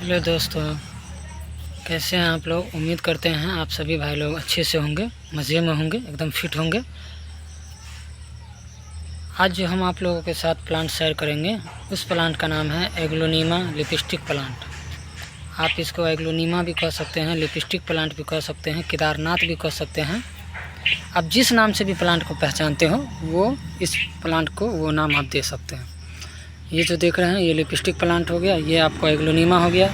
Hello दोस्तों, कैसे हैं आप लोग। उम्मीद करते हैं आप सभी भाई लोग अच्छे से होंगे, मज़े में होंगे, एकदम फिट होंगे। आज जो हम आप लोगों के साथ प्लांट शेयर करेंगे, उस प्लांट का नाम है एग्लोनीमा लिपस्टिक प्लांट। आप इसको एग्लोनीमा भी कह सकते हैं, लिपस्टिक प्लांट भी कह सकते हैं, केदारनाथ भी कह सकते हैं। आप जिस नाम से भी प्लांट को पहचानते हो वो इस प्लांट को वो नाम आप दे सकते हैं। ये जो देख रहे हैं ये लिपस्टिक प्लांट हो गया, ये आपको एग्लोनीमा हो गया।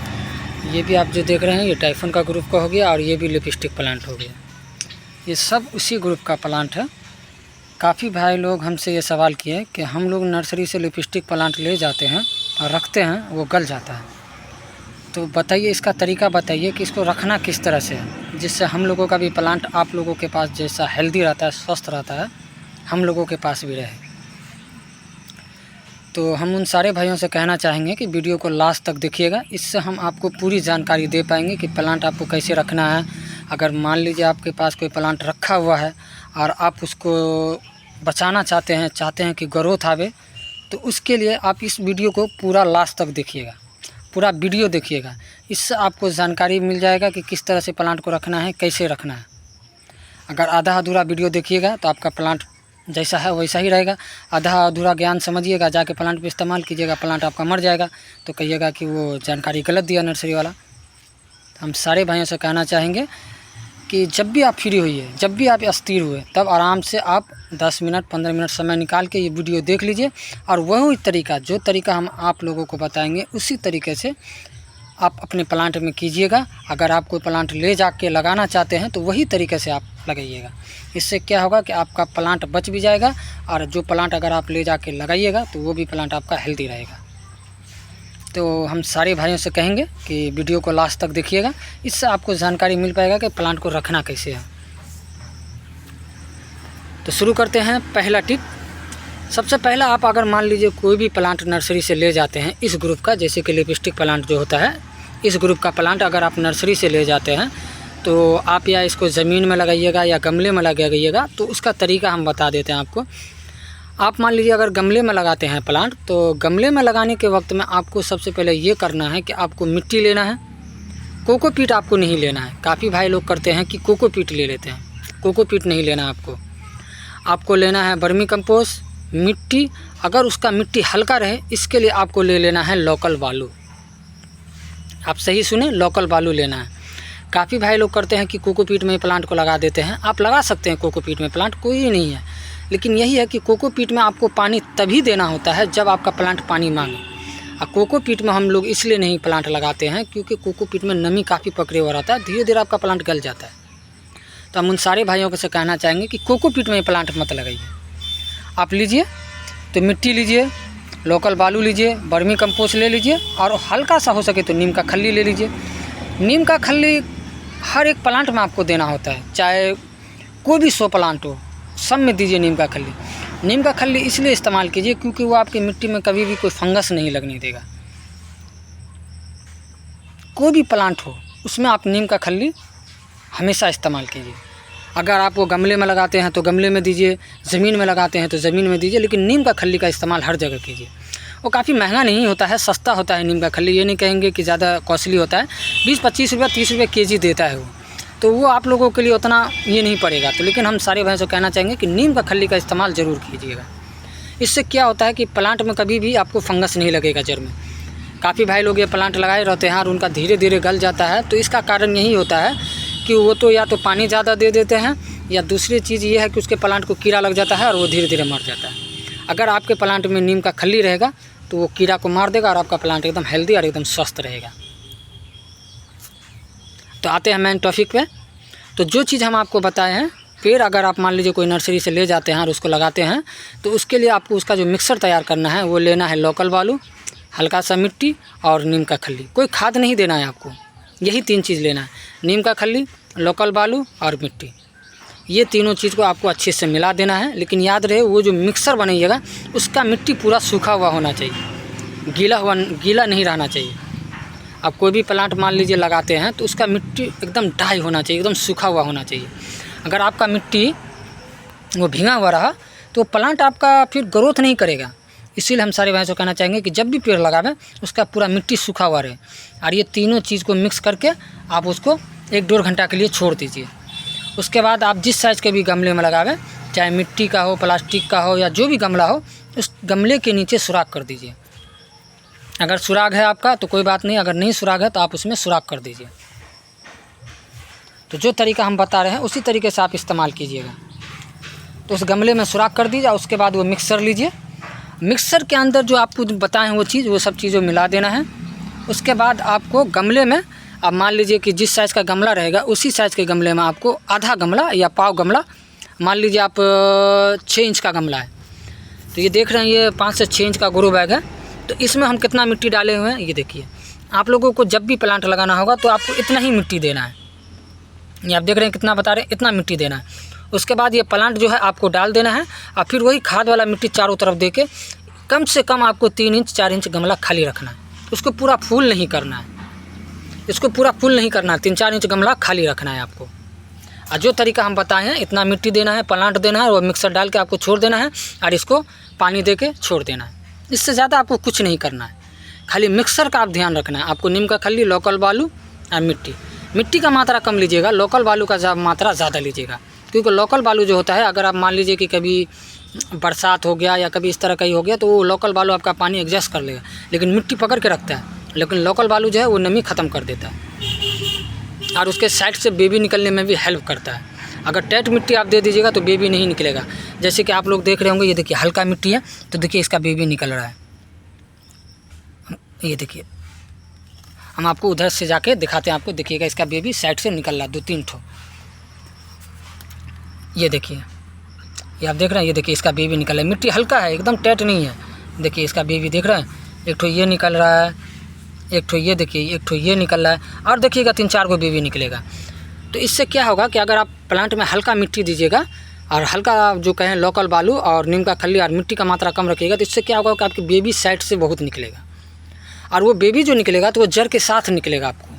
ये भी आप जो देख रहे हैं ये टाइफन का ग्रुप का हो गया, और ये भी लिपस्टिक प्लांट हो गया। ये सब उसी ग्रुप का प्लांट है। काफ़ी भाई लोग हमसे ये सवाल किए कि हम लोग नर्सरी से लिपस्टिक प्लांट ले जाते हैं और रखते हैं, वो गल जाता है। तो बताइए, इसका तरीका बताइए कि इसको रखना किस तरह से है, जिससे हम लोगों का भी प्लांट आप लोगों के पास जैसा हेल्दी रहता है, स्वस्थ रहता है, हम लोगों के पास भी रहे। तो हम उन सारे भाइयों से कहना चाहेंगे कि वीडियो को लास्ट तक देखिएगा। इससे हम आपको पूरी जानकारी दे पाएंगे कि प्लांट आपको कैसे रखना है। अगर मान लीजिए आपके पास कोई प्लांट रखा हुआ है और आप उसको बचाना चाहते हैं कि ग्रोथ आवे, तो उसके लिए आप इस वीडियो को पूरा लास्ट तक देखिएगा, पूरा वीडियो देखिएगा। इससे आपको जानकारी मिल जाएगा कि किस तरह से प्लांट को रखना है, कैसे रखना है। अगर आधा अधूरा वीडियो देखिएगा तो आपका प्लांट जैसा है वैसा ही रहेगा। आधा अधूरा ज्ञान समझिएगा, जाके प्लांट पे इस्तेमाल कीजिएगा, प्लांट आपका मर जाएगा, तो कहिएगा कि वो जानकारी गलत दिया नर्सरी वाला। तो हम सारे भाइयों से कहना चाहेंगे कि जब भी आप फ्री होइए, जब भी आप अस्थिर हुए, तब आराम से आप 10 मिनट 15 मिनट समय निकाल के ये वीडियो देख लीजिए, और वही तरीका, जो तरीका हम आप लोगों को बताएंगे, उसी तरीके से आप अपने प्लांट में कीजिएगा। अगर आप कोई प्लांट ले जाके लगाना चाहते हैं तो वही तरीके से आप लगाइएगा। इससे क्या होगा कि आपका प्लांट बच भी जाएगा, और जो प्लांट अगर आप ले जाके लगाइएगा तो वो भी प्लांट आपका हेल्दी रहेगा। तो हम सारे भाइयों से कहेंगे कि वीडियो को लास्ट तक देखिएगा, इससे आपको जानकारी मिल पाएगा कि प्लांट को रखना कैसे है। तो शुरू करते हैं। पहला टिप, सबसे पहला, आप अगर मान लीजिए कोई भी प्लांट नर्सरी से ले जाते हैं इस ग्रुप का, जैसे कि लिपस्टिक प्लांट जो होता है, इस ग्रुप का प्लांट अगर आप नर्सरी से ले जाते हैं तो आप या इसको ज़मीन में लगाइएगा या गमले में लगाइएगा। तो उसका तरीका हम बता देते हैं आपको। आप मान लीजिए अगर गमले में लगाते हैं प्लांट, तो गमले में लगाने के वक्त में आपको सबसे पहले ये करना है कि आपको मिट्टी लेना है। कोकोपीट आपको नहीं लेना है। काफ़ी भाई लोग करते हैं कि कोकोपीट ले लेते हैं, कोकोपीट नहीं लेना आपको लेना है वर्मी कंपोस्ट, मिट्टी। अगर उसका मिट्टी हल्का रहे, इसके लिए आपको ले लेना है लोकल बालू। आप सही सुने, लोकल बालू लेना है। काफ़ी भाई लोग करते हैं कि कोकोपीट में प्लांट को लगा देते हैं। आप लगा सकते हैं कोकोपीट में प्लांट, कोई नहीं है, लेकिन यही है कि कोकोपीट में आपको पानी तभी देना होता है जब आपका प्लांट पानी मांगे। और कोकोपीट में हम लोग इसलिए नहीं प्लांट लगाते हैं क्योंकि कोकोपीट में नमी काफ़ी पकड़े हुआ रहता है, धीरे धीरे आपका प्लांट गल जाता है। तो हम उन सारे भाइयों को से कहना चाहेंगे कि कोकोपीट में प्लांट मत लगाइए। आप लीजिए तो मिट्टी लीजिए, लोकल बालू लीजिए, वर्मी कंपोस्ट ले लीजिए, और हल्का सा हो सके तो नीम का खल्ली ले लीजिए। नीम का खल्ली हर एक प्लांट में आपको देना होता है, चाहे कोई भी 100 प्लांट हो, सब में दीजिए नीम का खल्ली। नीम का खल्ली इसलिए इस्तेमाल कीजिए क्योंकि वो आपकी मिट्टी में कभी भी कोई फंगस नहीं लगने देगा। कोई भी प्लांट हो उसमें आप नीम का खल्ली हमेशा इस्तेमाल कीजिए। अगर आप वो गमले में लगाते हैं तो गमले में दीजिए, ज़मीन में लगाते हैं तो ज़मीन में दीजिए, लेकिन नीम का खल्ली का इस्तेमाल हर जगह कीजिए। वो काफ़ी महंगा नहीं होता है, सस्ता होता है नीम का खल्ली। ये नहीं कहेंगे कि ज़्यादा कॉस्टली होता है, 20-25 रुपये 30 रुपये केजी देता है वो, तो वो आप लोगों के लिए उतना ये नहीं पड़ेगा। तो लेकिन हम सारे भाइयों से कहना चाहेंगे कि नीम का खल्ली का इस्तेमाल ज़रूर कीजिएगा। इससे क्या होता है कि प्लांट में कभी भी आपको फंगस नहीं लगेगा जड़ में। काफ़ी भाई लोग ये प्लांट लगाए रहते हैं और उनका धीरे धीरे गल जाता है, तो इसका कारण यही होता है कि वो तो या तो पानी ज़्यादा दे देते हैं, या दूसरी चीज़ ये है कि उसके प्लांट को कीड़ा लग जाता है और वो धीरे धीरे मर जाता है। अगर आपके प्लांट में नीम का खल्ली रहेगा तो वो कीड़ा को मार देगा और आपका प्लांट एकदम हेल्दी और एकदम स्वस्थ रहेगा। तो आते हैं मेन टॉपिक पे। तो जो चीज़ हम आपको बताए हैं, फिर अगर आप मान लीजिए कोई नर्सरी से ले जाते हैं और उसको लगाते हैं, तो उसके लिए आपको उसका जो मिक्सर तैयार करना है वो लेना है लोकल बालू, हल्का सा मिट्टी और नीम का खल्ली। कोई खाद नहीं देना है आपको, यही 3 चीज़ लेना है, नीम का खल्ली, लोकल बालू और मिट्टी। ये तीनों चीज़ को आपको अच्छे से मिला देना है। लेकिन याद रहे, वो जो मिक्सर बनाइएगा उसका मिट्टी पूरा सूखा हुआ होना चाहिए, गीला नहीं रहना चाहिए। आप कोई भी प्लांट मान लीजिए लगाते हैं तो उसका मिट्टी एकदम ड्राई होना चाहिए, एकदम सूखा हुआ होना चाहिए। अगर आपका मिट्टी वो भीगा हुआ रहा तो प्लांट आपका फिर ग्रोथ नहीं करेगा। इसीलिए हम सारे भाइयों को कहना चाहेंगे कि जब भी पेड़ लगावें उसका पूरा मिट्टी सूखा हुआ रहे, और ये तीनों चीज़ को मिक्स करके आप उसको 1-1.5 घंटा के लिए छोड़ दीजिए। उसके बाद आप जिस साइज़ के भी गमले में लगावें, चाहे मिट्टी का हो, प्लास्टिक का हो, या जो भी गमला हो, उस गमले के नीचे सुराख कर दीजिए। अगर सुराग है आपका तो कोई बात नहीं, अगर नहीं सुराग है तो आप उसमें सुराख कर दीजिए। तो जो तरीका हम बता रहे हैं उसी तरीके से आप इस्तेमाल कीजिएगा। तो उस गमले में सुराख कर दीजिए। उसके बाद वो मिक्सर लीजिए, मिक्सर के अंदर जो आपको बताएं वो सब चीज़ों मिला देना है। उसके बाद आपको गमले में, अब मान लीजिए कि जिस साइज़ का गमला रहेगा उसी साइज़ के गमले में आपको आधा गमला या पाव गमला, मान लीजिए आप 6 इंच का गमला है तो ये देख रहे हैं ये 5 से 6 इंच का ग्रो बैग है। तो इसमें हम कितना मिट्टी डाले हुए हैं ये देखिए। आप लोगों को जब भी प्लांट लगाना होगा तो आपको इतना ही मिट्टी देना है। ये आप देख रहे हैं कितना बता रहे हैं, इतना मिट्टी देना है। उसके बाद ये प्लांट जो है आपको डाल देना है, और फिर वही खाद वाला मिट्टी चारों तरफ दे के कम से कम आपको 3 इंच 4 इंच गमला खाली रखना है। उसको पूरा फुल नहीं करना है, इसको पूरा फुल नहीं करना है, 3-4 इंच गमला खाली रखना है आपको। और जो तरीका हम बताए हैं, इतना मिट्टी देना है, प्लांट देना है, और मिक्सर डाल के आपको छोड़ देना है, और इसको पानी दे के छोड़ देना है। इससे ज़्यादा आपको कुछ नहीं करना है, खाली मिक्सर का आप ध्यान रखना है। आपको नीम का खल्ली, लोकल बालू और मिट्टी का मात्रा कम लीजिएगा, लोकल बालू का मात्रा ज़्यादा लीजिएगा। क्योंकि लोकल बालू जो होता है, अगर आप मान लीजिए कि कभी बरसात हो गया या कभी इस तरह का ही हो गया तो वो लोकल बालू आपका पानी एडजस्ट कर लेगा, लेकिन मिट्टी पकड़ के रखता है। लेकिन लोकल बालू जो है वो नमी ख़त्म कर देता है, और उसके साइड से बेबी निकलने में भी हेल्प करता है। अगर टाइट मिट्टी आप दे दीजिएगा तो बेबी नहीं निकलेगा। जैसे कि आप लोग देख रहे होंगे, ये देखिए हल्का मिट्टी है तो देखिए इसका बेबी निकल रहा है। ये देखिए, हम आपको उधर से जाके दिखाते हैं, आपको देखिएगा इसका बेबी साइड से निकल रहा है 2-3 ठो। ये देखिए, ये आप देख रहे हैं, ये देखिए इसका बेबी निकल रहा है। मिट्टी हल्का है, एकदम टाइट नहीं है। देखिए इसका बेबी देख रहे हैं, एक ठो ये निकल रहा है, एक ठो ये देखिए, एक ठो ये निकल रहा है, और देखिएगा 3-4 को बेबी निकलेगा। तो इससे क्या होगा कि अगर आप प्लांट में हल्का मिट्टी दीजिएगा और हल्का जो कहें लोकल बालू और नीम का खल्ली और मिट्टी का मात्रा कम रखिएगा, तो इससे क्या होगा कि आपकी बेबी साइड से बहुत निकलेगा। और वो बेबी जो निकलेगा तो वो जड़ के साथ निकलेगा आपको।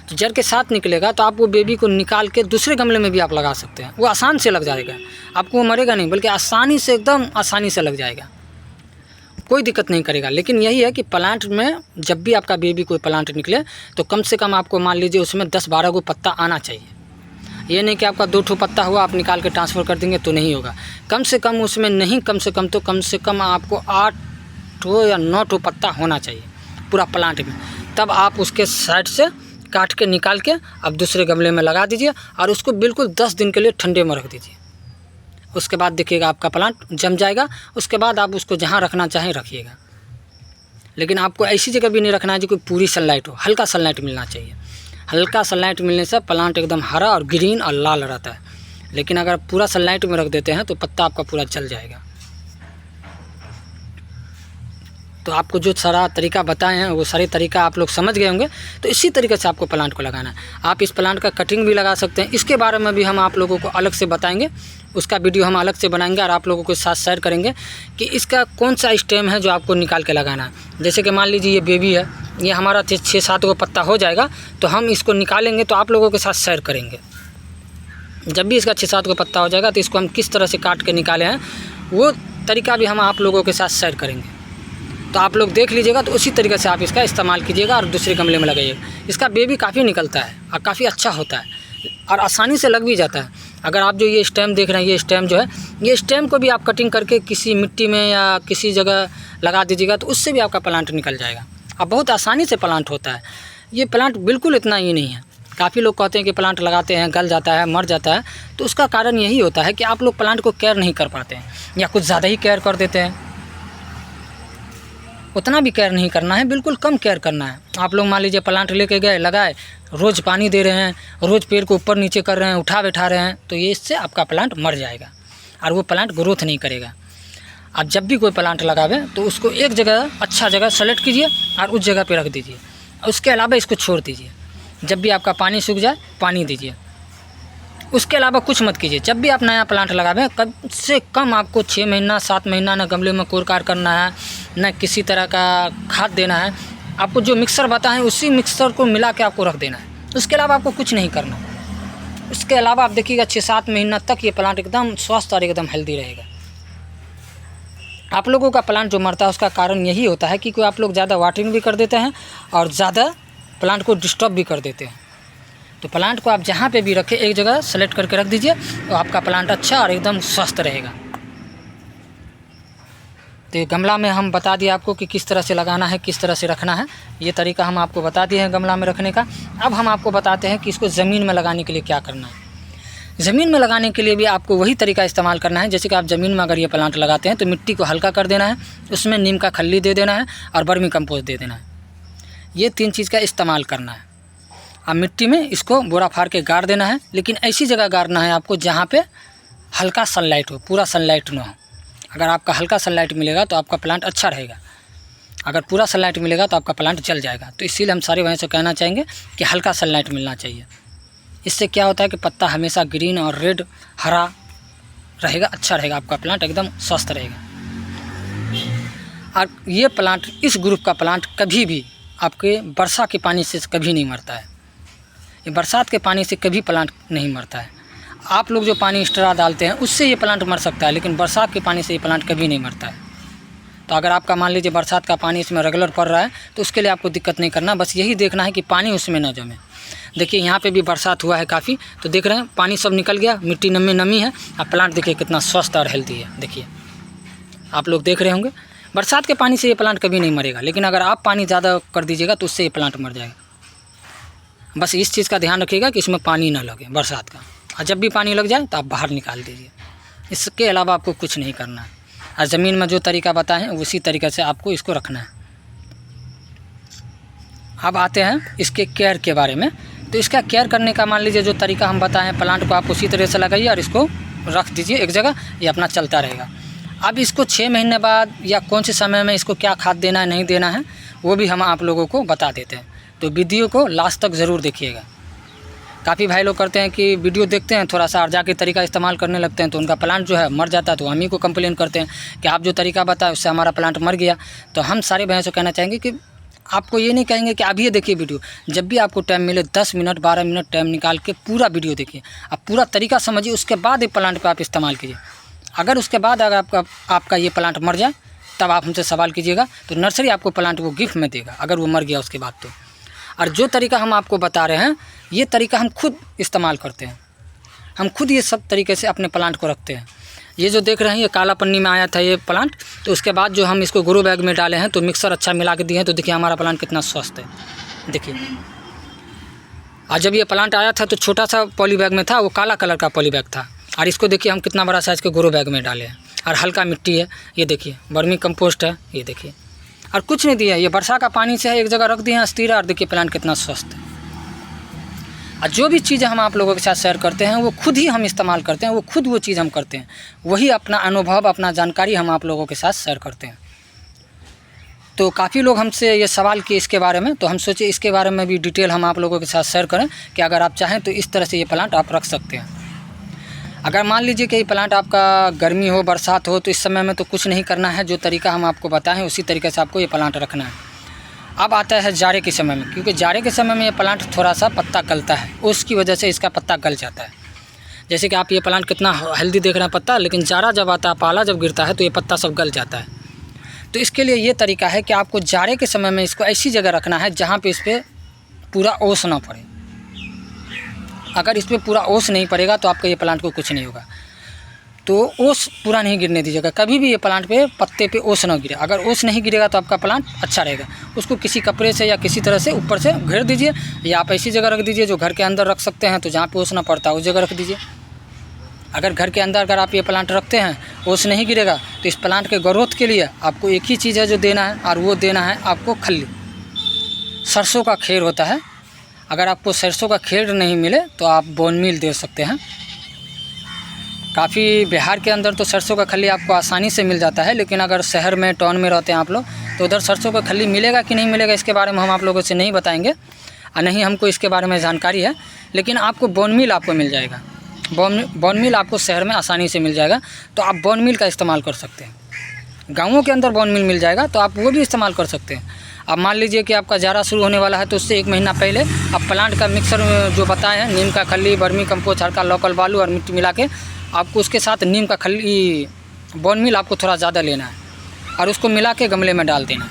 तो जड़ के साथ निकलेगा तो आप वो बेबी को निकाल के दूसरे गमले में भी आप लगा सकते हैं। वो आसान से लग जाएगा, आपको वो मरेगा नहीं, बल्कि आसानी से, एकदम आसानी से लग जाएगा, कोई दिक्कत नहीं करेगा। लेकिन यही है कि प्लांट में जब भी आपका बेबी कोई प्लांट निकले तो कम से कम आपको मान लीजिए उसमें 10-12 को पत्ता आना चाहिए। ये नहीं कि आपका 2 ठो पत्ता हुआ आप निकाल के ट्रांसफ़र कर देंगे तो नहीं होगा। कम से कम उसमें नहीं, कम से कम आपको 8 ठो या 9 ठो पत्ता होना चाहिए पूरा प्लांट में। तब आप उसके साइड से काट के निकाल के अब दूसरे गमले में लगा दीजिए, और उसको बिल्कुल 10 दिन के लिए ठंडे में रख दीजिए। उसके बाद देखिएगा आपका प्लांट जम जाएगा। उसके बाद आप उसको जहाँ रखना चाहें रखिएगा, लेकिन आपको ऐसी जगह भी नहीं रखना है जो कोई पूरी सनलाइट हो, हल्का सनलाइट मिलना चाहिए। हल्का सनलाइट मिलने से प्लांट एकदम हरा और ग्रीन और लाल रहता है। लेकिन अगर पूरा सनलाइट में रख देते हैं तो पत्ता आपका पूरा जल जाएगा। तो आपको जो सारा तरीका बताए हैं वो सारे तरीका आप लोग समझ गए होंगे। तो इसी तरीके से आपको प्लांट को लगाना है। आप इस प्लांट का कटिंग भी लगा सकते हैं, इसके बारे में भी हम आप लोगों को अलग से बताएंगे, उसका वीडियो हम अलग से बनाएंगे और आप लोगों के साथ शेयर करेंगे कि इसका कौन सा स्टेम है जो आपको निकाल के लगाना है। जैसे कि मान लीजिए ये बेबी है, ये हमारा 6-7 को पत्ता हो जाएगा तो हम इसको निकालेंगे तो आप लोगों के साथ शेयर करेंगे। जब भी इसका 6-7 को पत्ता हो जाएगा तो इसको हम किस तरह से काट के निकाले हैं वो तरीका भी हम आप लोगों के साथ शेयर करेंगे। तो आप लोग देख लीजिएगा, तो उसी तरीके से आप इसका इस्तेमाल कीजिएगा और दूसरे गमले में लगाइएगा। इसका बेबी काफ़ी निकलता है और काफ़ी अच्छा होता है और आसानी से लग भी जाता है। अगर आप जो ये स्टेम देख रहे हैं, ये स्टेम जो है, ये स्टेम को भी आप कटिंग करके किसी मिट्टी में या किसी जगह लगा दीजिएगा तो उससे भी आपका प्लांट निकल जाएगा और बहुत आसानी से प्लांट होता है। ये प्लांट बिल्कुल इतना ही नहीं है। काफ़ी लोग कहते हैं कि प्लांट लगाते हैं गल जाता है, मर जाता है, तो उसका कारण यही होता है कि आप लोग प्लांट को केयर नहीं कर पाते हैं या कुछ ज़्यादा ही केयर कर देते हैं। उतना भी केयर नहीं करना है, बिल्कुल कम केयर करना है। आप लोग मान लीजिए प्लांट लेके गए, लगाए, रोज़ पानी दे रहे हैं, रोज़ पेड़ को ऊपर नीचे कर रहे हैं, उठा बैठा रहे हैं, तो ये इससे आपका प्लांट मर जाएगा और वो प्लांट ग्रोथ नहीं करेगा। आप जब भी कोई प्लांट लगावें तो उसको एक जगह, अच्छा जगह सेलेक्ट कीजिए और उस जगह पे रख दीजिए। उसके अलावा इसको छोड़ दीजिए। जब भी आपका पानी सूख जाए पानी दीजिए, उसके अलावा कुछ मत कीजिए। जब भी आप नया प्लांट लगावें कम से कम आपको 6 महीना 7 महीना न गमले में कोरकार करना है, न किसी तरह का खाद देना है। आपको जो मिक्सर बताएं उसी मिक्सर को मिला के आपको रख देना है। उसके अलावा आपको कुछ नहीं करना। उसके अलावा आप देखिएगा 6-7 महीना तक ये प्लांट एकदम स्वस्थ और एकदम हेल्दी रहेगा। आप लोगों का प्लांट जो मरता है उसका कारण यही होता है कि कोई आप लोग ज़्यादा वाटरिंग भी कर देते हैं और ज़्यादा प्लांट को डिस्टर्ब भी कर देते हैं। तो प्लांट को आप जहाँ पे भी रखें एक जगह सेलेक्ट करके रख दीजिए, तो आपका प्लांट अच्छा और एकदम स्वस्थ रहेगा। तो गमला में हम बता दिए आपको कि किस तरह से लगाना है, किस तरह से रखना है, ये तरीका हम आपको बता दिए हैं गमला में रखने का। अब हम आपको बताते हैं कि इसको ज़मीन में लगाने के लिए क्या करना है। ज़मीन में लगाने के लिए भी आपको वही तरीका इस्तेमाल करना है। जैसे कि आप ज़मीन में अगर ये प्लांट लगाते हैं तो मिट्टी को हल्का कर देना है, उसमें नीम का खल्ली दे देना है और वर्मी कंपोस्ट दे देना है। ये 3 चीज़ का इस्तेमाल करना है। अब मिट्टी में इसको बोरा फाड़ के गाड़ देना है, लेकिन ऐसी जगह गाड़ना है आपको जहाँ पे हल्का सनलाइट हो, पूरा सनलाइट ना हो। अगर आपका हल्का सनलाइट मिलेगा तो आपका प्लांट अच्छा रहेगा, अगर पूरा सनलाइट मिलेगा तो आपका प्लांट जल जाएगा। तो इसीलिए हम सारे भाइयों से कहना चाहेंगे कि हल्का सनलाइट मिलना चाहिए। इससे क्या होता है कि पत्ता हमेशा ग्रीन और रेड हरा रहेगा, अच्छा रहेगा, आपका प्लांट एकदम स्वस्थ रहेगा। और ये प्लांट, इस ग्रुप का प्लांट कभी भी आपके वर्षा के पानी से कभी नहीं मरता है। ये बरसात के पानी से कभी प्लांट नहीं मरता है। आप लोग जो पानी एक्स्ट्रा डालते हैं उससे ये प्लांट मर सकता है, लेकिन बरसात के पानी से ये प्लांट कभी नहीं मरता है। तो अगर आपका मान लीजिए बरसात का पानी इसमें रेगुलर पड़ रहा है तो उसके लिए आपको दिक्कत नहीं करना, बस यही देखना है कि पानी उसमें ना जमे। देखिए यहाँ पे भी बरसात हुआ है काफ़ी, तो देख रहे हैं पानी सब निकल गया, मिट्टी नमी है। अब प्लांट देखिए कितना स्वस्थ और हेल्दी है। देखिए आप लोग देख रहे होंगे, बरसात के पानी से ये प्लांट कभी नहीं मरेगा, लेकिन अगर आप पानी ज़्यादा कर दीजिएगा तो उससे ये प्लांट मर जाएगा। बस इस चीज़ का ध्यान रखिएगा कि इसमें पानी ना लगे बरसात का, और जब भी पानी लग जाए तो आप बाहर निकाल दीजिए। इसके अलावा आपको कुछ नहीं करना है। और ज़मीन में जो तरीका बताएं उसी तरीके से आपको इसको रखना है। अब आते हैं इसके केयर के बारे में। तो इसका केयर करने का मान लीजिए जो तरीका हम बताएं, प्लांट को आप उसी तरह से लगाइए और इसको रख दीजिए एक जगह, ये अपना चलता रहेगा। अब इसको 6 महीने बाद या कौन से समय में इसको क्या खाद देना है नहीं देना है वो भी हम आप लोगों को बता देते हैं। तो वीडियो को लास्ट तक ज़रूर देखिएगा। काफ़ी भाई लोग करते हैं कि वीडियो देखते हैं थोड़ा सा और जाके तरीका इस्तेमाल करने लगते हैं, तो उनका प्लांट जो है मर जाता है। तो हम ही को कंप्लेन करते हैं कि आप जो तरीका बताए उससे हमारा प्लांट मर गया। तो हम सारे भाइयों से कहना चाहेंगे कि आपको ये नहीं कहेंगे कि अभी ये देखिए वीडियो, जब भी आपको टाइम मिले 10 मिनट 12 मिनट टाइम निकाल के पूरा वीडियो देखिए, आप पूरा तरीका समझिए, उसके बाद ये प्लांट पर आप इस्तेमाल कीजिए। अगर उसके बाद अगर आपका ये प्लांट मर जाए तब आप हमसे सवाल कीजिएगा, तो नर्सरी आपको प्लांट वो गिफ्ट में देगा अगर वो मर गया उसके बाद तो। और जो तरीका हम आपको बता रहे हैं ये तरीका हम खुद इस्तेमाल करते हैं, हम खुद ये सब तरीके से अपने प्लांट को रखते हैं। ये जो देख रहे हैं ये काला पन्नी में आया था ये प्लांट, तो उसके बाद जो हम इसको ग्रो बैग में डाले हैं तो मिक्सर अच्छा मिला के दिए हैं, तो देखिए हमारा प्लांट कितना स्वस्थ है। देखिए और जब ये प्लांट आया था तो छोटा सा पॉली बैग में था, वो काला कलर का पॉली बैग था, और इसको देखिए हम कितना बड़ा साइज़ के ग्रो बैग में डाले हैं। और हल्का मिट्टी है, ये देखिए वर्मी कंपोस्ट है, ये देखिए, और कुछ नहीं दिया, ये वर्षा का पानी से है, एक जगह रख दिए हैं स्थिर, और देखिए प्लांट कितना स्वस्थ है। और जो भी चीज़ें हम आप लोगों के साथ शेयर करते हैं वो खुद ही हम इस्तेमाल करते हैं, वो खुद वो चीज़ हम करते हैं, वही अपना अनुभव अपना जानकारी हम आप लोगों के साथ शेयर करते हैं। तो काफ़ी लोग हमसे ये सवाल किए इसके बारे में, तो हम सोचे इसके बारे में भी डिटेल हम आप लोगों के साथ शेयर करें कि अगर आप चाहें तो इस तरह से ये प्लांट आप रख सकते हैं। अगर मान लीजिए कि ये प्लांट आपका गर्मी हो बरसात हो तो इस समय में तो कुछ नहीं करना है, जो तरीका हम आपको बताएं उसी तरीके से आपको ये प्लांट रखना है। अब आता है जाड़े के समय में, क्योंकि जाड़े के समय में ये प्लांट थोड़ा सा पत्ता गलता है, उसकी वजह से इसका पत्ता गल जाता है। जैसे कि आप ये प्लांट कितना हेल्दी देख रहे हैं पत्ता, लेकिन जाड़ा जब आता है पाला जब गिरता है तो ये पत्ता सब गल जाता है। तो इसके लिए ये तरीका है कि आपको जाड़े के समय में इसको ऐसी जगह रखना है जहाँ पे इस पर पूरा ओस ना पड़े। अगर इस पर पूरा ओस नहीं पड़ेगा तो आपके ये प्लांट को कुछ नहीं होगा। तो ओस पूरा नहीं गिरने दीजिएगा, कभी भी ये प्लांट पे पत्ते पे ओस ना गिरे। अगर ओस नहीं गिरेगा तो आपका प्लांट अच्छा रहेगा। उसको किसी कपड़े से या किसी तरह से ऊपर से घेर दीजिए, या आप ऐसी जगह रख दीजिए जो घर के अंदर रख सकते हैं, तो जहाँ पे ओस ना पड़ता है उस जगह रख दीजिए। अगर घर के अंदर अगर आप ये प्लांट रखते हैं ओस नहीं गिरेगा, तो इस प्लांट के ग्रोथ के लिए आपको एक ही चीज़ है जो देना है, और वो देना है आपको खल्ली। सरसों का खेर होता है, अगर आपको सरसों का खेर नहीं मिले तो आप बोन मील दे सकते हैं। काफ़ी बिहार के अंदर तो सरसों का खल्ली आपको आसानी से मिल जाता है, लेकिन अगर शहर में टाउन में रहते हैं आप लोग तो उधर सरसों का खल्ली मिलेगा कि नहीं मिलेगा इसके बारे में हम आप लोगों से नहीं बताएंगे, और नहीं हमको इसके बारे में जानकारी है। लेकिन आपको बोन मील आपको मिल जाएगा, बोन मील आपको शहर में आसानी से मिल जाएगा, तो आप बोन मील का इस्तेमाल कर सकते हैं। गाँवों के अंदर बोन मील मिल जाएगा तो आप वो भी इस्तेमाल कर सकते हैं। अब मान लीजिए कि आपका जाड़ा शुरू होने वाला है तो उससे 1 महीना पहले आप प्लांट का मिक्सर जो बताए हैं, नीम का खल्ली, वर्मी कंपोस्ट, हल्का लोकल बालू और मिट्टी मिला के आपको उसके साथ नीम का खल्ली बोन मील आपको थोड़ा ज़्यादा लेना है, और उसको मिला के गमले में डाल देना।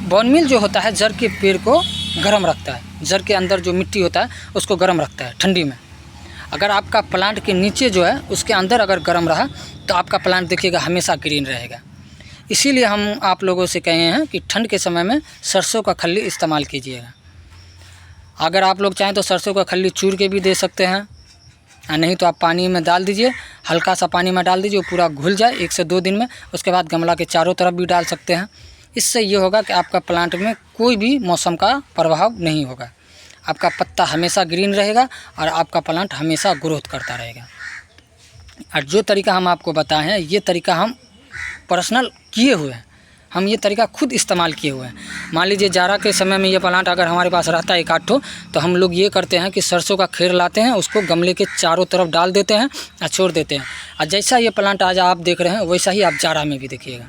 बोन मील जो होता है जड़ के पेड़ को गर्म रखता है, जड़ के अंदर जो मिट्टी होता है उसको गर्म रखता है ठंडी में। अगर आपका प्लांट के नीचे जो है उसके अंदर अगर गर्म रहा तो आपका प्लांट देखिएगा हमेशा ग्रीन रहेगा। इसीलिए हम आप लोगों से कहे हैं कि ठंड के समय में सरसों का खल्ली इस्तेमाल कीजिएगा। अगर आप लोग चाहें तो सरसों का खल्ली चूर के भी दे सकते हैं, और नहीं तो आप पानी में डाल दीजिए, हल्का सा पानी में डाल दीजिए, वो पूरा घुल जाए 1 से 2 दिन में। उसके बाद गमला के चारों तरफ भी डाल सकते हैं। इससे ये होगा कि आपका प्लांट में कोई भी मौसम का प्रभाव नहीं होगा, आपका पत्ता हमेशा ग्रीन रहेगा और आपका प्लांट हमेशा ग्रोथ करता रहेगा। और जो तरीका हम आपको बताए हैं ये तरीका हम पर्सनल किए हुए हैं, हम ये तरीका खुद इस्तेमाल किए हुए हैं। मान लीजिए जाड़ा के समय में ये प्लांट अगर हमारे पास रहता है 1-8 ठो, तो हम लोग ये करते हैं कि सरसों का खेर लाते हैं, उसको गमले के चारों तरफ डाल देते हैं और छोड़ देते हैं। और जैसा ये प्लांट आज आप देख रहे हैं वैसा ही आप जाड़ा में भी देखिएगा।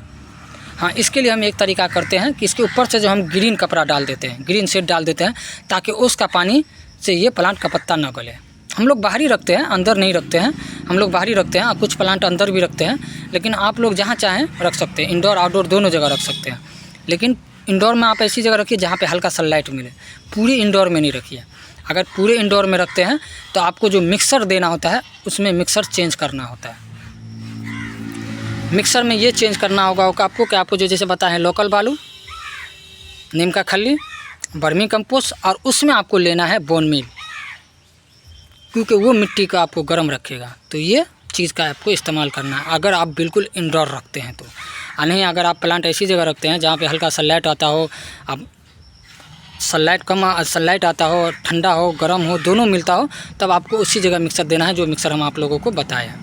हाँ, इसके लिए हम एक तरीका करते हैं कि इसके ऊपर से जो हम ग्रीन कपड़ा डाल देते हैं, ग्रीन शेड डाल देते हैं, ताकि उसका पानी से ये प्लांट का पत्ता न गले। हम लोग बाहर ही रखते हैं, अंदर नहीं रखते हैं, हम लोग बाहर ही रखते हैं। कुछ प्लांट अंदर भी रखते हैं, लेकिन आप लोग जहाँ चाहें रख सकते हैं, इंडोर आउटडोर दोनों जगह रख सकते हैं। लेकिन इंडोर में आप ऐसी जगह रखिए जहाँ पे हल्का सनलाइट मिले, पूरी इंडोर में नहीं रखिए। अगर पूरे इंडोर में रखते हैं तो आपको जो मिक्सर देना होता है उसमें मिक्सर चेंज करना होता है। मिक्सर में ये चेंज करना होगा आपको कि आपको जो जैसे बताएं लोकल बालू, नीम का खल्ली, वर्मी कंपोस्ट, और उसमें आपको लेना है बोन मील, क्योंकि वो मिट्टी का आपको गर्म रखेगा। तो ये चीज़ का आपको इस्तेमाल करना है अगर आप बिल्कुल इंडोर रखते हैं तो। नहीं अगर आप प्लांट ऐसी जगह रखते हैं जहाँ पे हल्का सनलाइट आता हो, अब सनलाइट आता हो, ठंडा हो, गर्म हो, दोनों मिलता हो, तब आपको उसी जगह मिक्सर देना है जो मिक्सर हम आप लोगों को बताया।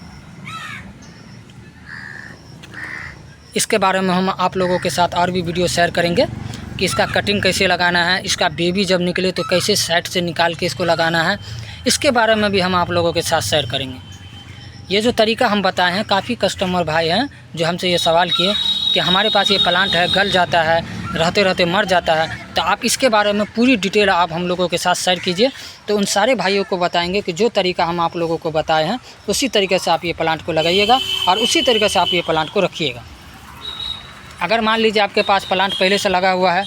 इसके बारे में हम आप लोगों के साथ और भी वीडियो शेयर करेंगे कि इसका कटिंग कैसे लगाना है, इसका बेबी जब निकले तो कैसे साइड से निकाल के इसको लगाना है, इसके बारे में भी हम आप लोगों के साथ शेयर करेंगे। ये जो तरीका हम बताए हैं, काफ़ी कस्टमर भाई हैं जो हमसे ये सवाल किए कि हमारे पास ये प्लांट है, गल जाता है, रहते रहते मर जाता है, तो आप इसके बारे में पूरी डिटेल आप हम लोगों के साथ शेयर कीजिए। तो उन सारे भाइयों को बताएंगे कि जो तरीका हम आप लोगों को बताए हैं उसी तरीके से आप ये प्लांट को लगाइएगा और उसी तरीके से आप ये प्लांट को रखिएगा। अगर मान लीजिए आपके पास प्लांट पहले से लगा हुआ है,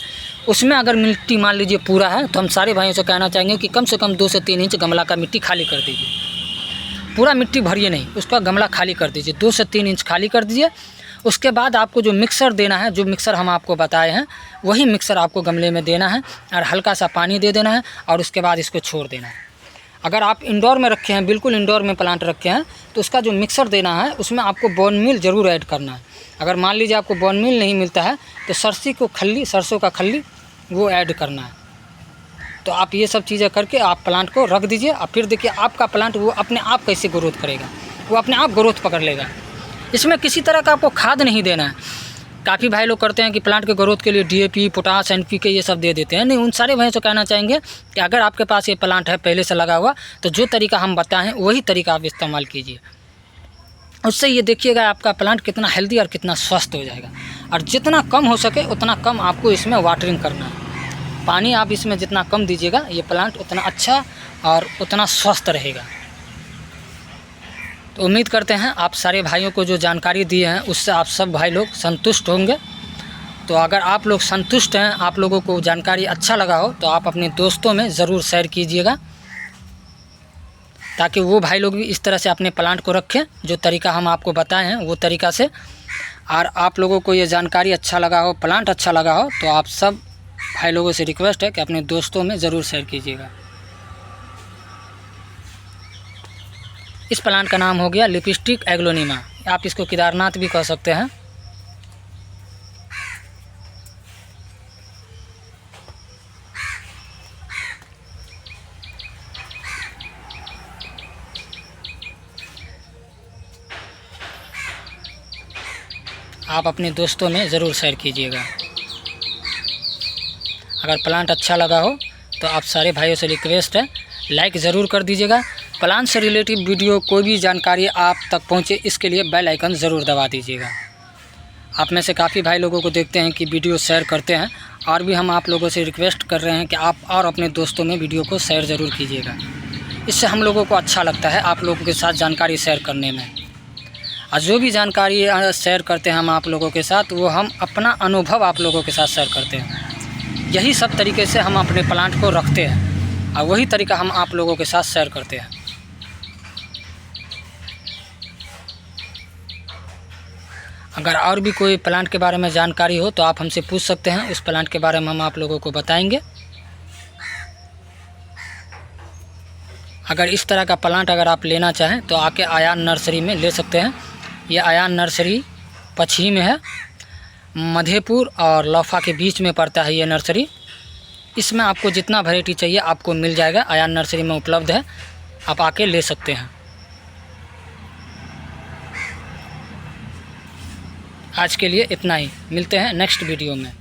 उसमें अगर मिट्टी मान लीजिए पूरा है, तो हम सारे भाइयों से कहना चाहेंगे कि कम से कम 2 से 3 इंच गमला का मिट्टी खाली कर दीजिए। पूरा मिट्टी भरिए नहीं, उसका गमला खाली कर दीजिए, 2 से 3 इंच खाली कर दीजिए। उसके बाद आपको जो मिक्सर देना है, जो मिक्सर हम आपको बताए हैं वही मिक्सर आपको गमले में देना है और हल्का सा पानी दे देना है और उसके बाद इसको छोड़ देना है। अगर आप इंडोर में रखे हैं, बिल्कुल इंडोर में प्लांट रखे हैं, तो उसका जो मिक्सर देना है उसमें आपको बोन मील ज़रूर ऐड करना है। अगर मान लीजिए आपको बोन मील नहीं मिलता है तो सरसों का खल्ली वो ऐड करना है। तो आप ये सब चीज़ें करके आप प्लांट को रख दीजिए और फिर देखिए आपका प्लांट वो अपने आप कैसे ग्रोथ करेगा, वो अपने आप ग्रोथ पकड़ लेगा। इसमें किसी तरह का आपको खाद नहीं देना है। काफ़ी भाई लोग करते हैं कि प्लांट के ग्रोथ के लिए DAP, पोटास, NPK ये सब दे देते हैं। नहीं, उन सारे भाइयों से कहना चाहेंगे कि अगर आपके पास ये प्लांट है पहले से लगा हुआ, तो जो तरीका हम बताएं वही तरीका आप इस्तेमाल कीजिए। उससे ये देखिएगा आपका प्लांट कितना हेल्दी और कितना स्वस्थ हो जाएगा। और जितना कम हो सके उतना कम आपको इसमें वाटरिंग करना है। पानी आप इसमें जितना कम दीजिएगा ये प्लांट उतना अच्छा और उतना स्वस्थ रहेगा। तो उम्मीद करते हैं आप सारे भाइयों को जो जानकारी दी है उससे आप सब भाई लोग संतुष्ट होंगे। तो अगर आप लोग संतुष्ट हैं, आप लोगों को जानकारी अच्छा लगा हो, तो आप अपने दोस्तों में ज़रूर शेयर कीजिएगा, ताकि वो भाई लोग भी इस तरह से अपने प्लांट को रखें जो तरीका हम आपको बताए हैं वो तरीका से। और आप लोगों को ये जानकारी अच्छा लगा हो, प्लांट अच्छा लगा हो, तो आप सब भाई लोगों से रिक्वेस्ट है कि अपने दोस्तों में ज़रूर शेयर कीजिएगा। इस प्लांट का नाम हो गया लिपस्टिक एग्लोनिमा, आप इसको केदारनाथ भी कह सकते हैं। आप अपने दोस्तों में ज़रूर शेयर कीजिएगा। अगर प्लांट अच्छा लगा हो तो आप सारे भाइयों से रिक्वेस्ट है लाइक ज़रूर कर दीजिएगा। प्लांट से रिलेटिव वीडियो कोई भी जानकारी आप तक पहुंचे इसके लिए बेल आइकन ज़रूर दबा दीजिएगा। आप में से काफ़ी भाई लोगों को देखते हैं कि वीडियो शेयर करते हैं, और भी हम आप लोगों से रिक्वेस्ट कर रहे हैं कि आप और अपने दोस्तों में वीडियो को शेयर ज़रूर कीजिएगा। इससे हम लोगों को अच्छा लगता है आप लोगों के साथ जानकारी शेयर करने में। और जो भी जानकारी शेयर करते हैं हम आप लोगों के साथ, वो हम अपना अनुभव आप लोगों के साथ शेयर करते हैं। यही सब तरीके से हम अपने प्लांट को रखते हैं और वही तरीका हम आप लोगों के साथ शेयर करते हैं। अगर और भी कोई प्लांट के बारे में जानकारी हो तो आप हमसे पूछ सकते हैं, उस प्लांट के बारे में हम आप लोगों को बताएंगे। अगर इस तरह का प्लांट अगर आप लेना चाहें तो आके आयान नर्सरी में ले सकते हैं। ये आयान नर्सरी पछी में है, मधेपुर और लौफा के बीच में पड़ता है ये नर्सरी। इसमें आपको जितना वैरायटी चाहिए आपको मिल जाएगा, आयान नर्सरी में उपलब्ध है, आप आके ले सकते हैं। आज के लिए इतना ही, मिलते हैं नेक्स्ट वीडियो में।